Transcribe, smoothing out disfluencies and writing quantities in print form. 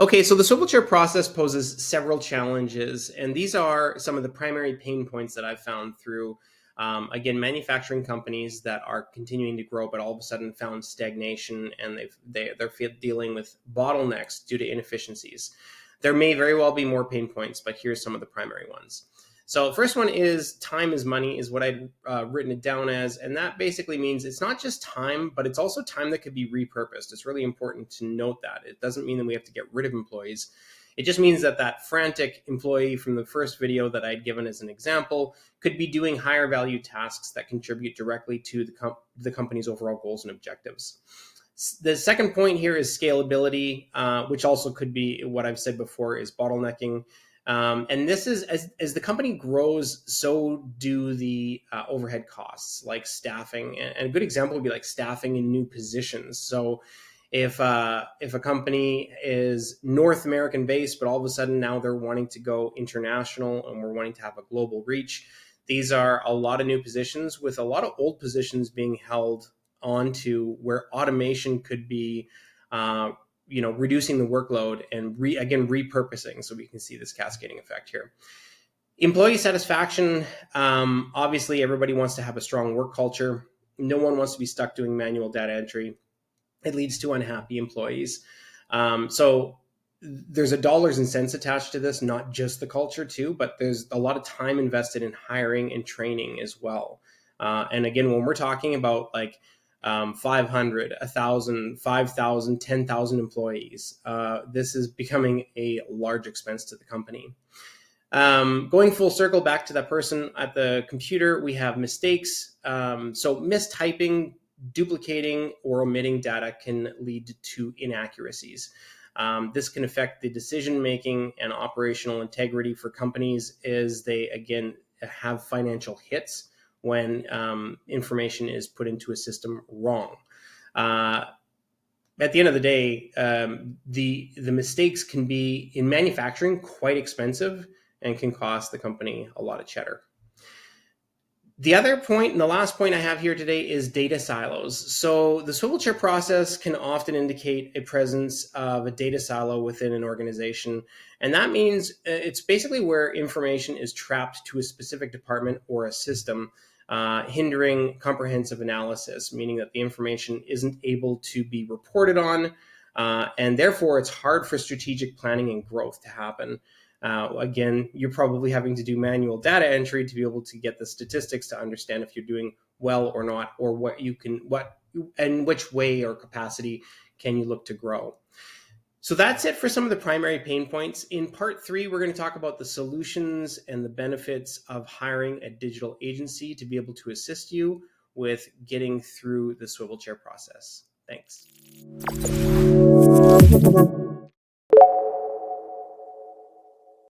Okay, so the swivel chair process poses several challenges, and these are some of the primary pain points that I've found through, again, manufacturing companies that are continuing to grow, but all of a sudden found stagnation, and they're dealing with bottlenecks due to inefficiencies. There may very well be more pain points, but here's some of the primary ones. So, first one is time is money, is what I'd written it down as. And that basically means it's not just time, but it's also time that could be repurposed. It's really important to note that. It doesn't mean that we have to get rid of employees. It just means that that frantic employee from the first video that I'd given as an example could be doing higher value tasks that contribute directly to the company's overall goals and objectives. The second point here is scalability, which also could be what I've said before is bottlenecking. And this is as the company grows, so do the overhead costs like staffing. And a good example would be like staffing in new positions. So if a company is North American based, but all of a sudden now they're wanting to go international and we're wanting to have a global reach, these are a lot of new positions with a lot of old positions being held onto where automation could be reducing the workload and repurposing, so we can see this cascading effect here. Employee satisfaction, obviously everybody wants to have a strong work culture. No one wants to be stuck doing manual data entry. It leads to unhappy employees. So there's a dollars and cents attached to this, not just the culture too, but there's a lot of time invested in hiring and training as well. And again, when we're talking about like 500, 1,000, 5,000, 10,000 employees, this is becoming a large expense to the company. Going full circle back to that person at the computer, we have mistakes. So mistyping, duplicating, or omitting data can lead to inaccuracies. This can affect the decision-making and operational integrity for companies as they, again, have financial hits when information is put into a system wrong. At the end of the day, the mistakes can be, in manufacturing, quite expensive and can cost the company a lot of cheddar. The other point, and the last point I have here today, is data silos. So the swivel chair process can often indicate a presence of a data silo within an organization. And that means it's basically where information is trapped to a specific department or a system, hindering comprehensive analysis, meaning that the information isn't able to be reported on, and therefore it's hard for strategic planning and growth to happen. Again, you're probably having to do manual data entry to be able to get the statistics to understand if you're doing well or not, or what and which way or capacity can you look to grow. So that's it for some of the primary pain points. In part 3, we're going to talk about the solutions and the benefits of hiring a digital agency to be able to assist you with getting through the swivel chair process. Thanks.